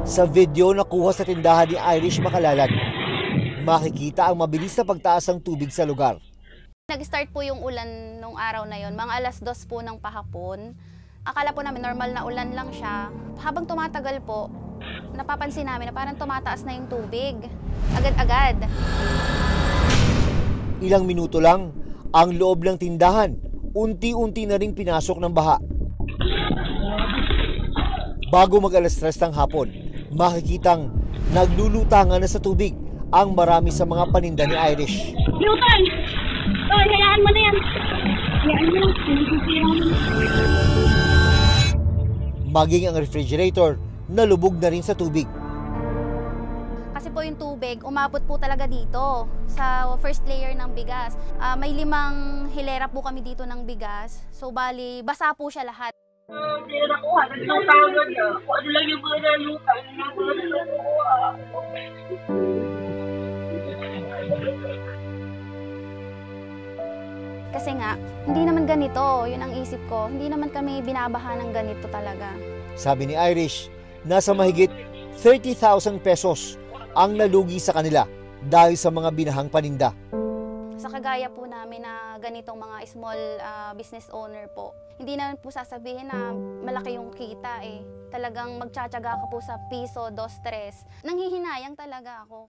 Sa video na kuha sa tindahan ni Irish Makalalad, makikita ang mabilis na pagtaas ng tubig sa lugar. Nag-start po yung ulan nung araw na yon, mga 2:00 po ng pahapon. Akala po namin normal na ulan lang siya. Habang tumatagal po, napapansin namin na parang tumataas na yung tubig. Agad-agad. Ilang minuto lang, ang loob ng tindahan, unti-unti na ring pinasok ng baha. Bago mag-3 ng hapon, makikitang naglulutangan na sa tubig ang marami sa mga paninda ni Irish. Lutan! Oh, hayaan mo na yan. Hayaan mo. Maging ang refrigerator, nalubog na rin sa tubig. Kasi po yung tubig, umabot po talaga dito sa first layer ng bigas. May 5 hilera po kami dito ng bigas. So bali, basa po siya lahat. Hindi na nakuha. Nagtang tawagan niya. Kung ano lang yung mga nalutan. Ano lang mga nakuha. Kasi nga, hindi naman ganito. Yun ang isip ko. Hindi naman kami binabaha ng ganito talaga. Sabi ni Irish, nasa mahigit 30,000 pesos ang nalugi sa kanila dahil sa mga binahang paninda. Sa kagaya po namin na ganitong mga small business owner po, hindi naman po sasabihin na malaki yung kita eh. Talagang magtsatsaga ka po sa piso, 2, 3. Nanghihinayang talaga ako.